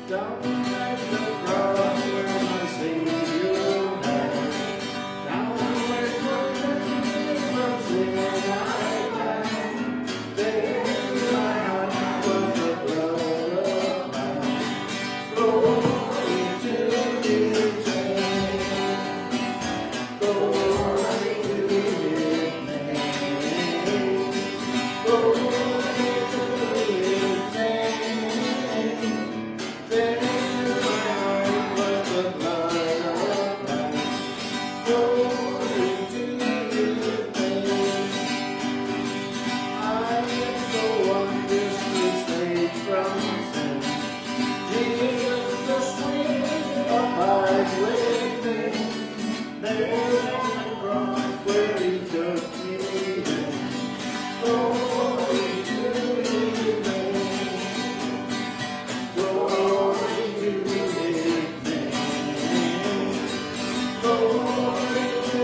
down at the cross where my Savior died, down where from sin I died. There in my heart was the blood of mine. Glory to His name. Glory to His name. Glory to His name. There in my heart was the blood of mine. Glory to His name. I am so wondrously saved from sin. Jesus, the sweet abide with me. There on the cross where He took me in. Glory to His name. Glory to His name. Glory to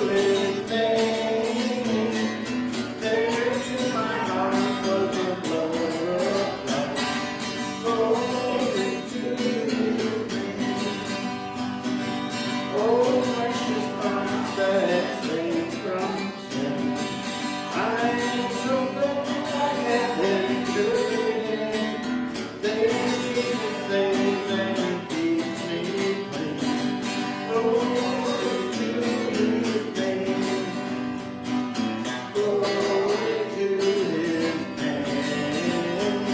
His name. There to my heart was the blood of life. Glory to His name. Oh, precious blood that saves from sin. I am so glad I have entered in. There Jesus saves and keeps me clean. Glory to His name. Glory to His name.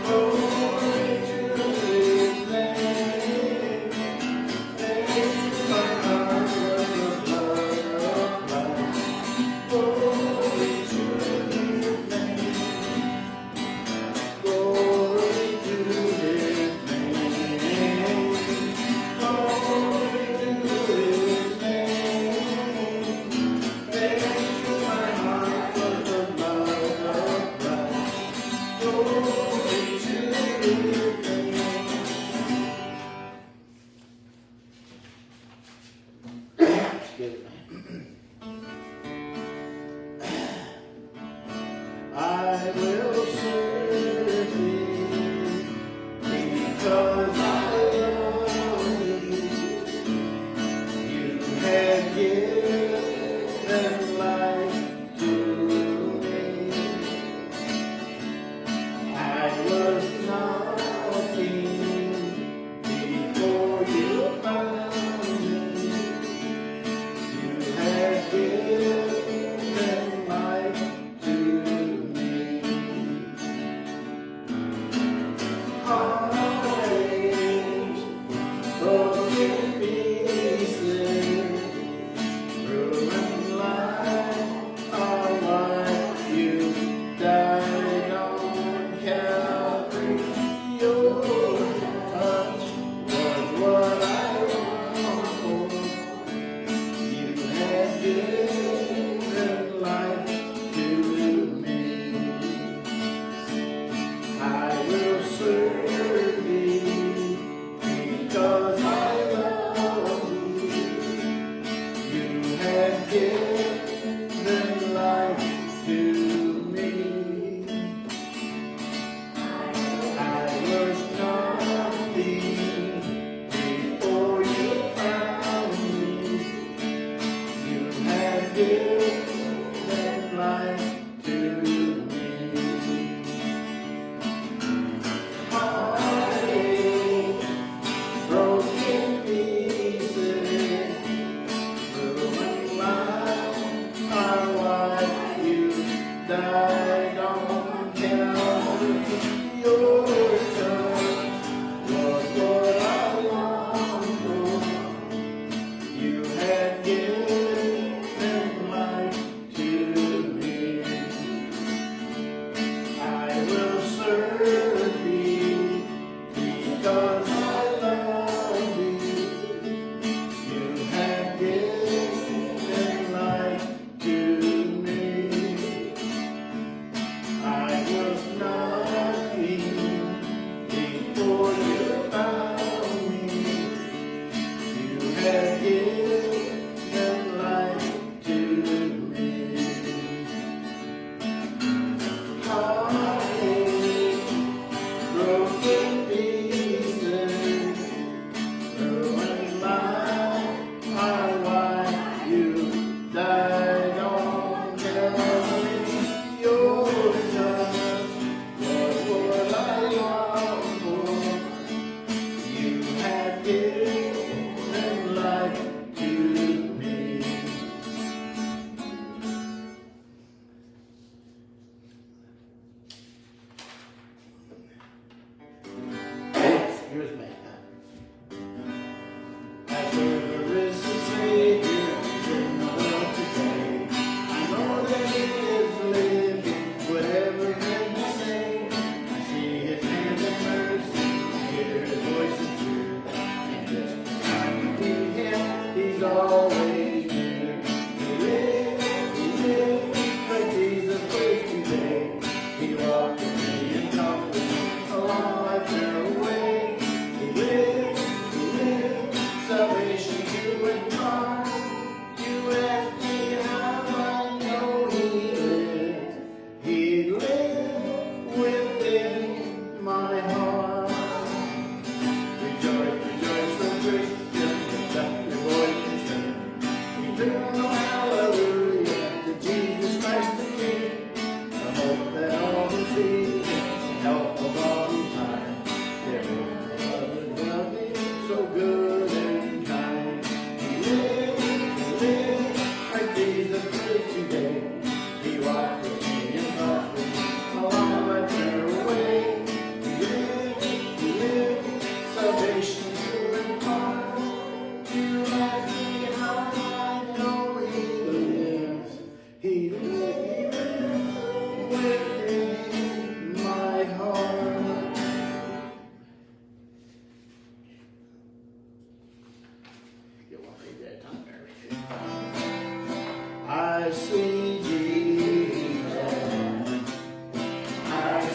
Glory to His name. There in my heart was the blood of life. Glory to His name. Glory to His name. Glory to His name. There in my heart was the blood of life. Glory to His name. Let's get it. I will serve Thee because I love Thee. You have given life to me. I was not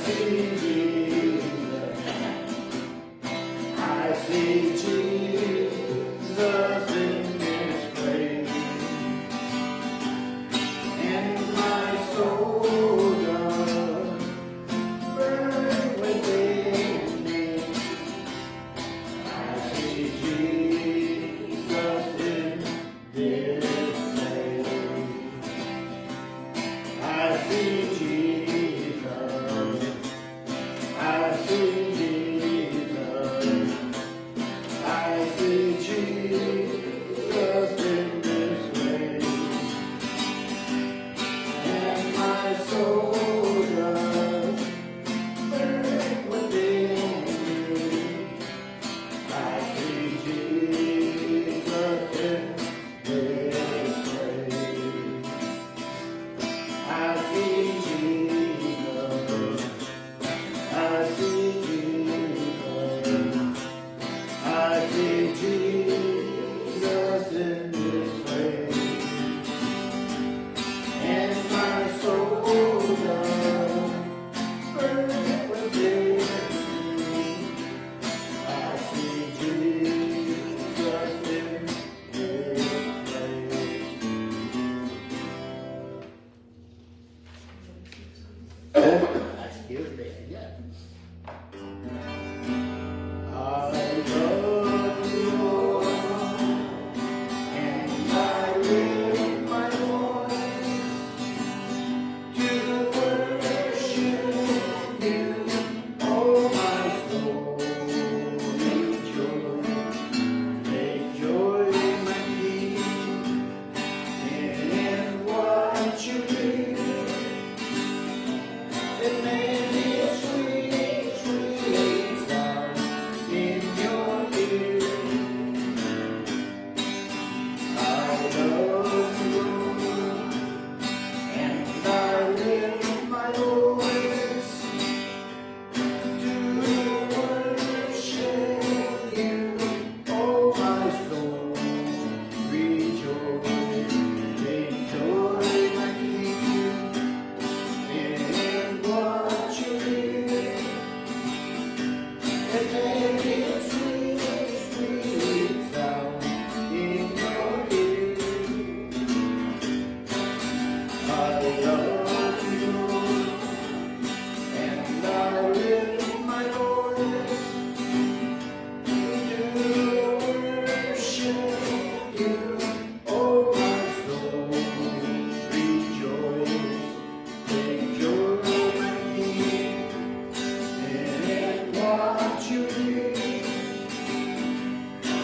see Jesus. I see Jesus in His place. And my soul does burn within me. I see Jesus in this place. I see Jesus. I see Jesus. I see Jesus in this place. And my soul does burn within me. I see Jesus in this place. I see Jesus. I see Jesus. I see Jesus in this place. And my soul does burn within me. I see Jesus in this place. Excuse me again. I love you, Lord, and I lift my voice to worship you. Oh, my soul, take joy, my King, in what you do. It made me a sweet, sweet sound in your ear. I love you, and I lift my voice to worship you. Oh, my soul, rejoice, enjoy my King. In what you did, it made me a sweet, sweet sound in your ear. I love you, and I lift my voice to worship you. Oh, my soul, rejoice. Take joy, my King, in what you did.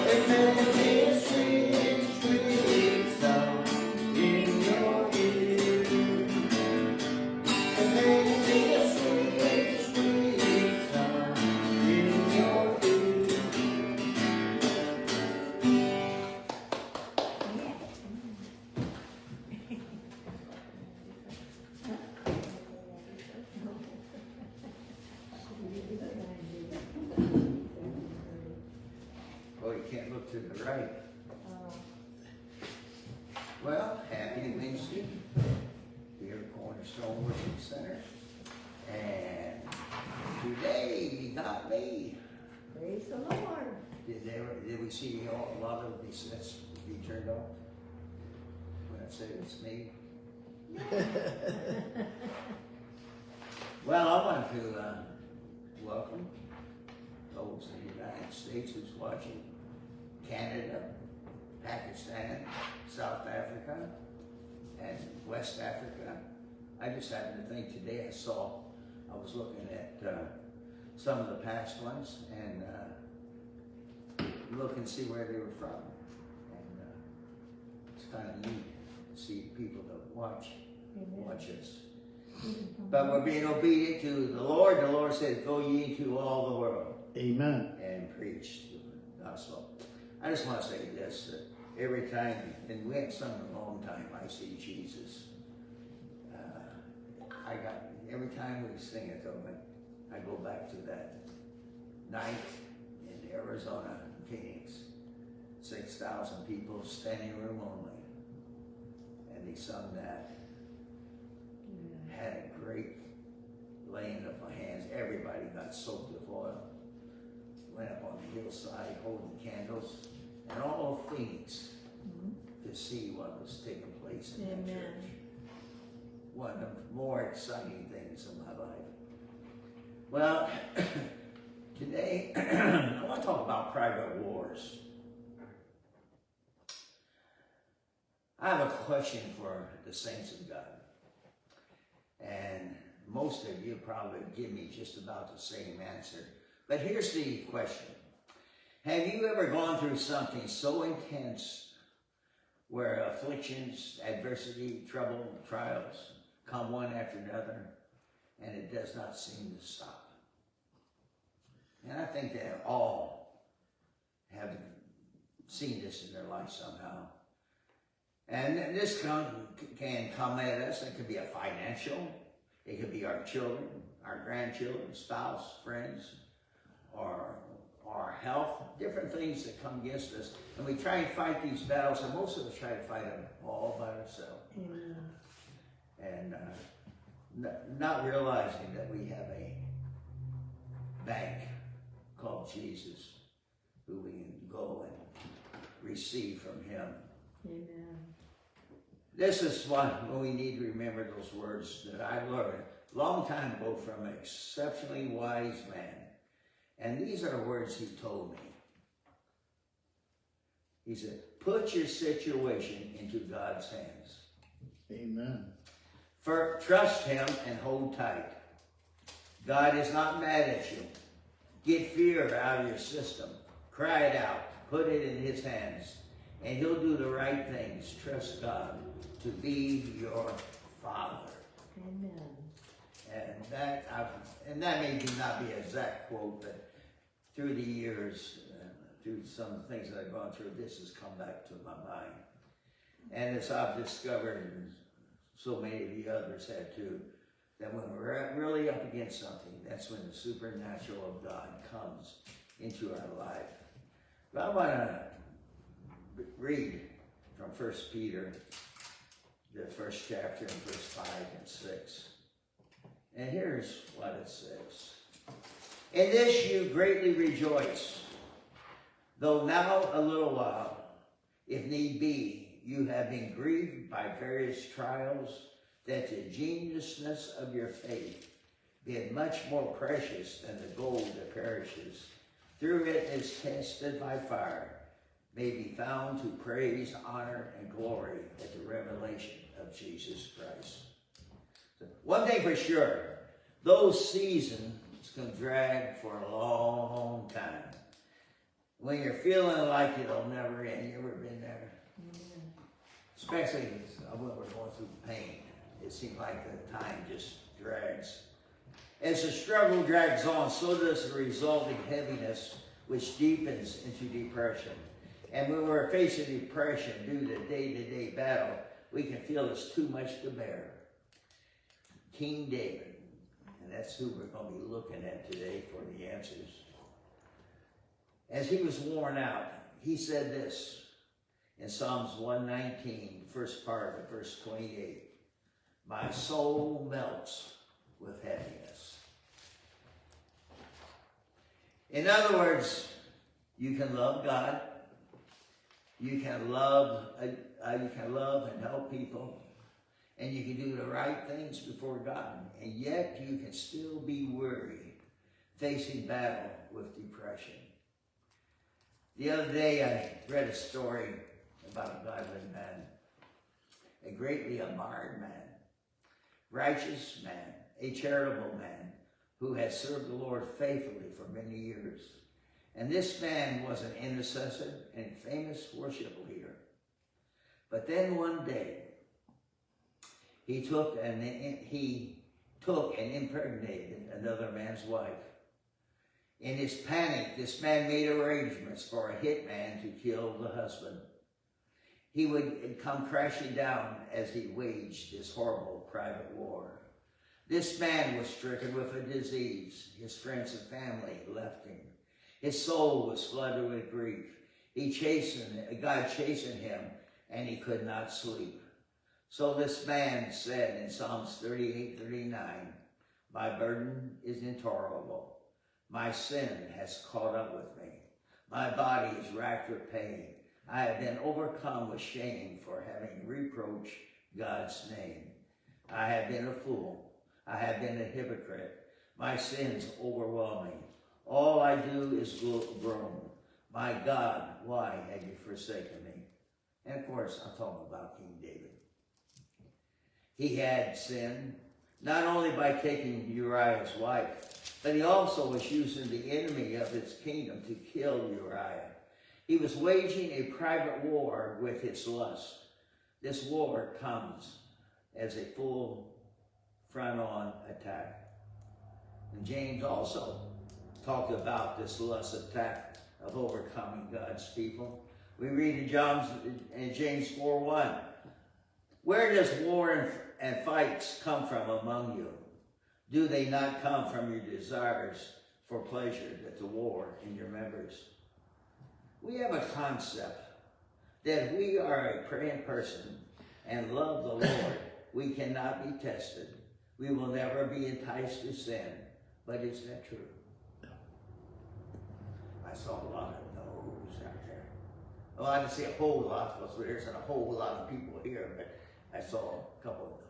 It made me a sweet, sweet sound in your ear. It made me a sweet, sweet sound in your ear. Oh, you can't look to the right. Well, happy Wednesday. We're at Cornerstone Worship Center. And today he got me. Praise the Lord. Did we see a lot of these sets be turned off? When I say it's me? Well, I want to welcome those in the United States who's watching, Canada, Pakistan, South Africa, and West Africa. I just happened to think today I was looking at some of the past ones and look and see where they were from. And it's kind of neat to see people that watch us. But we're being obedient to the Lord. The Lord said, go ye into all the world. Amen. And preach the gospel. I just want to say this, that every time, and we haven't sung in a long time, I see Jesus. Every time we sing it, though, I go back to that night in Arizona, Phoenix. 6,000 people, standing room only. And they sung that. Had a great laying of my hands everybody got soaked with oil. Went up on the hillside holding candles, and all of Phoenix to see what was taking place in that church. One of the more exciting things in my life. Well, today I want to talk about private wars. I have a question for the saints of God. And most of you probably give me just about the same answer. But here's the question. Have you ever gone through something so intense where afflictions, adversity, trouble, trials come one after another, and it does not seem to stop? And I think that all have seen this in their life somehow. And this can come at us. It could be a financial, it could be our children, our grandchildren, spouse, friends, or our health, different things that come against us. And we try and fight these battles, and most of us try to fight them all by ourselves. And not realizing that we have a bank called Jesus, who we can go and receive from him. Amen. This is when we need to remember those words that I learned a long time ago from an exceptionally wise man. And these are the words he told me. He said, put your situation into God's hands. Amen. Trust him and hold tight. God is not mad at you. Get fear out of your system. Cry it out. Put it in his hands. And he'll do the right things. Trust God to be your Father. Amen. And that may not be an exact quote, but through the years, through some of the things that I've gone through, this has come back to my mind. And as I've discovered, and so many of the others had too, that when we're really up against something, that's when the supernatural of God comes into our life. But I want to read from 1 Peter, the first chapter, in verse 5 and 6. And here's what it says. In this you greatly rejoice, though now a little while, if need be, you have been grieved by various trials, that the genuineness of your faith, being much more precious than the gold that perishes, through it is tested by fire, may be found to praise, honor, and glory at the revelation of Jesus Christ. So one thing for sure, those seasons can drag for a long time. When you're feeling like it'll never end, you ever been there? Especially when we're going through pain. It seems like the time just drags. As the struggle drags on, so does the resulting heaviness, which deepens into depression. And when we're facing depression due to day-to-day battle, we can feel it's too much to bear. King David, and that's who we're going to be looking at today for the answers. As he was worn out, he said this in Psalms 119, first part of verse 28. My soul melts with heaviness. In other words, you can love God, you can love and help people, and you can do the right things before God, and yet you can still be weary, facing battle with depression. The other day I read a story about a godly man, a greatly admired man, righteous man, a charitable man who had served the Lord faithfully for many years. And this man was an intercessor and a famous worship leader. But then one day, he took and impregnated another man's wife. In his panic, this man made arrangements for a hitman to kill the husband. He would come crashing down as he waged this horrible private war. This man was stricken with a disease. His friends and family left him. His soul was flooded with grief. God chastened him, and he could not sleep. So this man said in Psalms 38:39, My burden is intolerable. My sin has caught up with me. My body is racked with pain. I have been overcome with shame for having reproached God's name. I have been a fool. I have been a hypocrite. My sins overwhelm me. All I do is groan. My God, why have you forsaken me? And of course, I'm talking about King David. He had sinned, not only by taking Uriah's wife, but he also was using the enemy of his kingdom to kill Uriah. He was waging a private war with his lust. This war comes as a full front-on attack. And James also talked about this lust attack of overcoming God's people. We read in James 4:1, where does war and fights come from among you? Do they not come from your desires for pleasure that the war in your members? We have a concept that if we are a praying person and love the Lord, we cannot be tested. We will never be enticed to sin. But is that true? I saw a lot of no's out there. Well, I didn't see a whole lot because there's a whole lot of people here, but I saw a couple of them.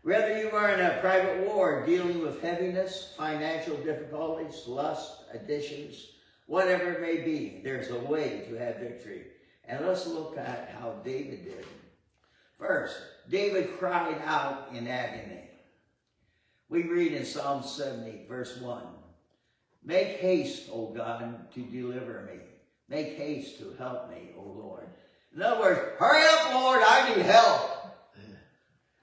Whether you are in a private war dealing with heaviness, financial difficulties, lust, addictions, whatever it may be, there's a way to have victory. And let's look at how David did. First, David cried out in agony. We read in Psalm 70, verse 1, make haste, O God, to deliver me. Make haste to help me, O Lord. In other words, hurry up, Lord, I need help.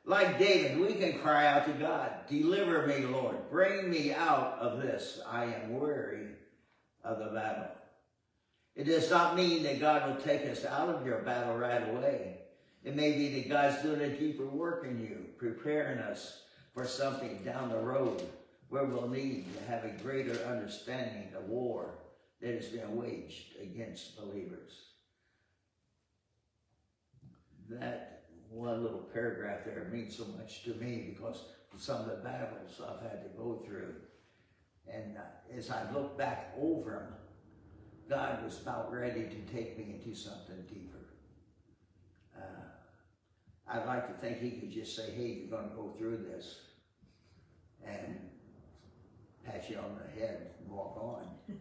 Like David, we can cry out to God, deliver me, Lord. Bring me out of this. I am weary of the battle. It does not mean that God will take us out of your battle right away. It may be that God's doing a deeper work in you, preparing us for something down the road where we'll need to have a greater understanding of war that is being waged against believers. That one little paragraph there means so much to me because of some of the battles I've had to go through. And as I look back over them, God was about ready to take me into something deeper. I'd like to think he could just say, hey, you're going to go through this, and pat you on the head and walk on.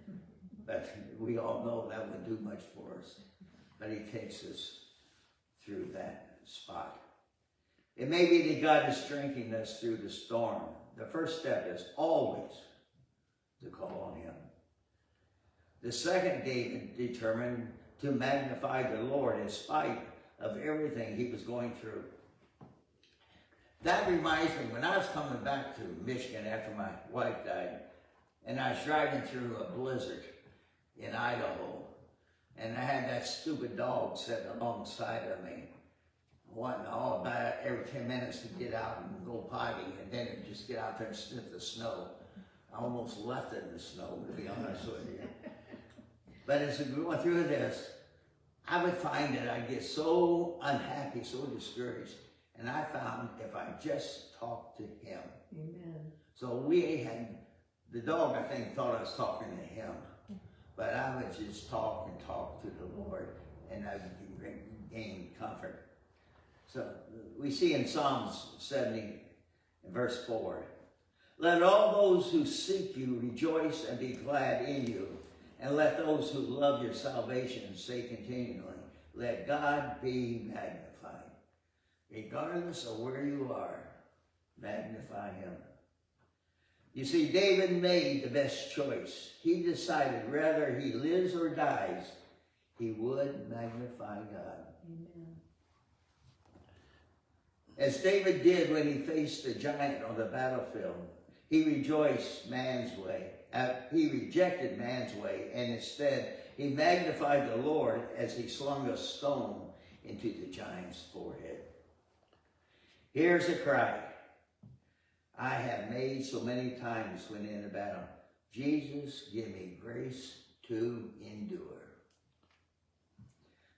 But we all know that wouldn't do much for us. But he takes us through that spot. It may be that God is strengthening us through the storm. The first step is always to call on him. The second, David determined to magnify the Lord in spite of everything he was going through. That reminds me, when I was coming back to Michigan after my wife died, and I was driving through a blizzard in Idaho, and I had that stupid dog sitting alongside of me, wanting all about every 10 minutes to get out and go potty, and then just get out there and sniff the snow. I almost left it in the snow, to be honest with you. But as we were going through this, I would find that I'd get so unhappy, so discouraged. And I found if I just talked to him. Amen. So we had, the dog I think thought I was talking to him. But I would just talk and talk to the Lord, and I would gain comfort. So we see in Psalms 70, verse 4, let all those who seek you rejoice and be glad in you. And let those who love your salvation say continually, let God be magnified. Regardless of where you are, magnify him. You see, David made the best choice. He decided whether he lives or dies, he would magnify God. Amen. As David did when he faced the giant on the battlefield, he rejoiced man's way. He rejected man's way, and instead he magnified the Lord as he slung a stone into the giant's forehead. Here's a cry I have made so many times when in a battle. Jesus, give me grace to endure.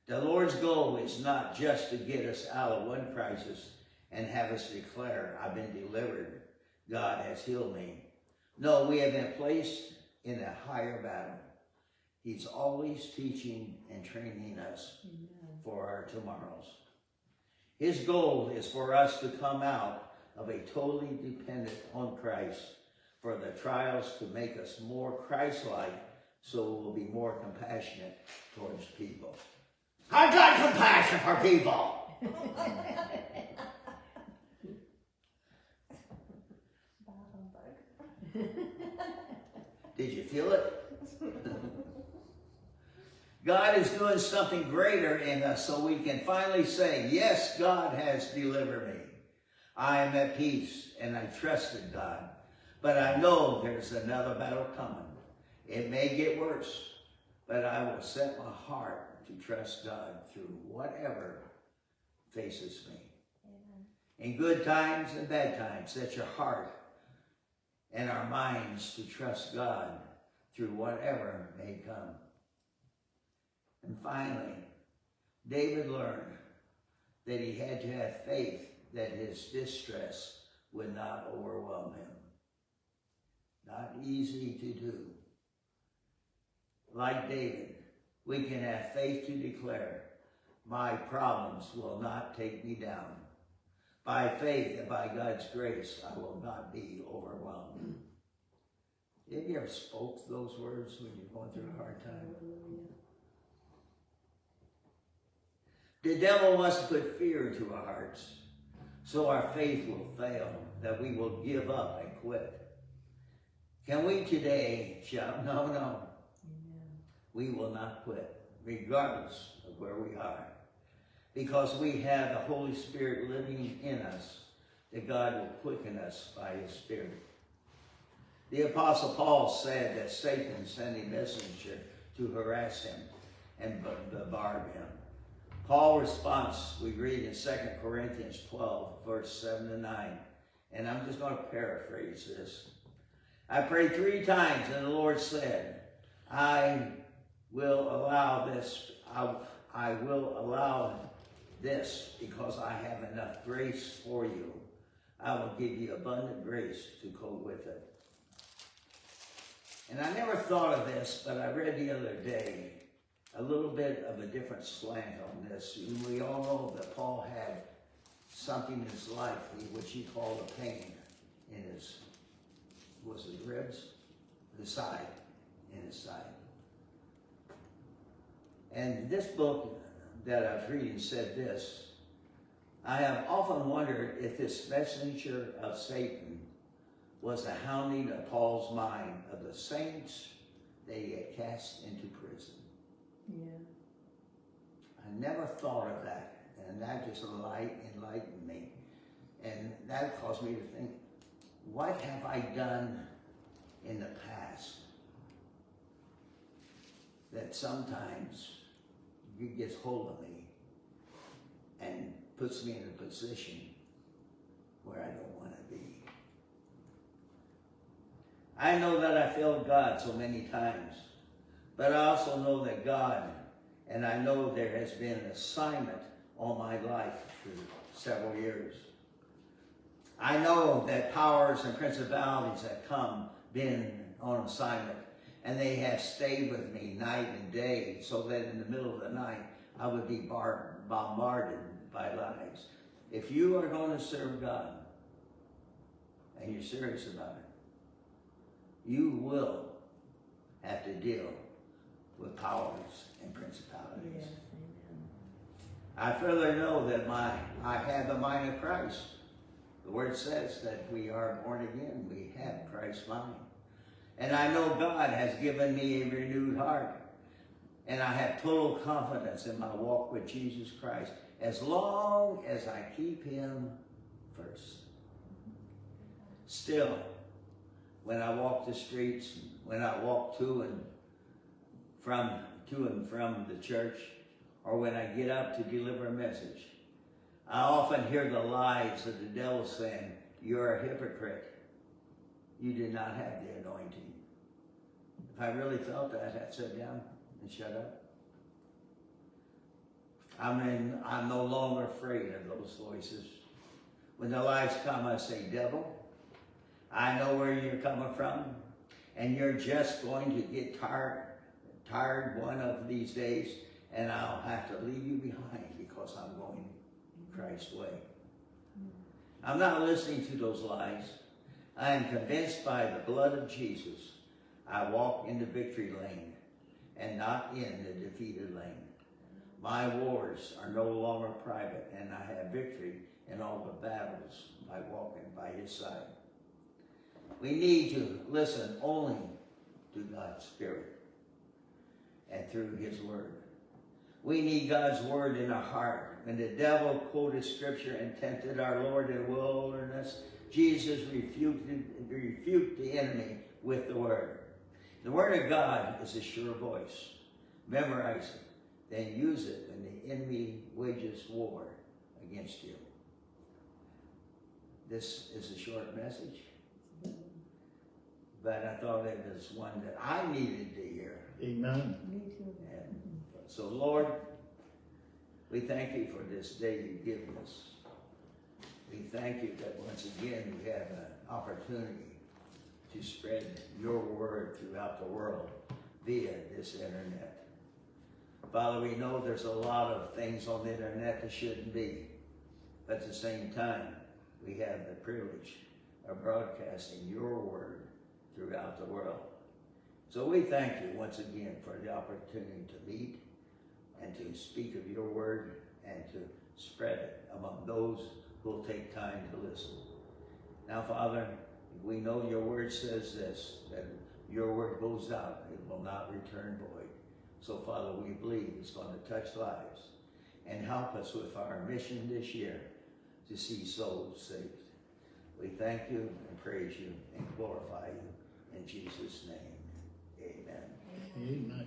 The Lord's goal is not just to get us out of one crisis and have us declare, I've been delivered. God has healed me. No, we have been placed in a higher battle. He's always teaching and training us for our tomorrows. His goal is for us to come out of a totally dependent on Christ, for the trials to make us more Christ-like, so we'll be more compassionate towards people. I've got compassion for people. Did you feel it? God is doing something greater in us so we can finally say, yes, God has delivered me. I am at peace and I trusted God. But I know there's another battle coming. It may get worse, but I will set my heart to trust God through whatever faces me. Amen. In good times and bad times, set your heart and our minds to trust God through whatever may come. And finally, David learned that he had to have faith that his distress would not overwhelm him. Not easy to do. Like David, we can have faith to declare, my problems will not take me down. By faith and by God's grace, I will not be overwhelmed. Have you ever spoke those words when you're going through a hard time? The devil wants to put fear into our hearts, so our faith will fail, that we will give up and quit. Can we today shout, no, Amen. We will not quit, regardless of where we are, because we have the Holy Spirit living in us, that God will quicken us by his Spirit. The Apostle Paul said that Satan sent a messenger to harass him and bombard him. Paul's response, we read in 2 Corinthians 12, verse 7 to 9. And I'm just going to paraphrase this. I prayed 3 times, and the Lord said, I will allow this. I will allow this because I have enough grace for you. I will give you abundant grace to cope with it. And I never thought of this, but I read the other day a little bit of a different slant on this. We all know that Paul had something in his life which he called a pain in his, was it ribs? The side, in his side. And this book that I was reading said this, I have often wondered if this messenger of Satan was the hounding of Paul's mind of the saints that he had cast into prison. Yeah. I never thought of that, and that just enlightened me. And that caused me to think, what have I done in the past that sometimes gets hold of me and puts me in a position where I don't want to be? I know that I failed God so many times, but I also know that God, and I know there has been an assignment on my life for several years. I know that powers and principalities have been on assignment, and they have stayed with me night and day, so that in the middle of the night, I would be bombarded by lies. If you are going to serve God, and you're serious about it, you will have to deal with powers and principalities. Yes, I further know that I have the mind of Christ. The word says that we are born again. We have Christ's mind. And I know God has given me a renewed heart. And I have total confidence in my walk with Jesus Christ as long as I keep him first. Still, when I walk the streets, when I walk to and from the church, or when I get up to deliver a message, I often hear the lies of the devil saying, you're a hypocrite. You did not have the anointing. If I really felt that, I'd sit down and shut up. I'm no longer afraid of those voices. When the lies come, I say, devil, I know where you're coming from, and you're just going to get tired one of these days, and I'll have to leave you behind because I'm going Christ's way. I'm not listening to those lies. I am convinced by the blood of Jesus. I walk in the victory lane and not in the defeated lane. My wars are no longer private, and I have victory in all the battles by walking by his side. We need to listen only to God's Spirit and through his word. We need God's word in our heart. When the devil quoted scripture and tempted our Lord in the wilderness, Jesus rebuked the enemy with the word. The word of God is a sure voice. Memorize it, then use it when the enemy wages war against you. This is a short message, but I thought it was one that I needed to hear. Amen. Me too. And so, Lord, we thank you for this day you've given us. We thank you that once again we have an opportunity to spread your word throughout the world via this internet. Father, we know there's a lot of things on the internet that shouldn't be, but at the same time, we have the privilege of broadcasting your word throughout the world. So we thank you once again for the opportunity to meet and to speak of your word and to spread it among those who will take time to listen. Now, Father, we know your word says this, that your word goes out, it will not return void. So, Father, we believe it's going to touch lives and help us with our mission this year to see souls saved. We thank you and praise you and glorify you in Jesus' name. Amen. Amen.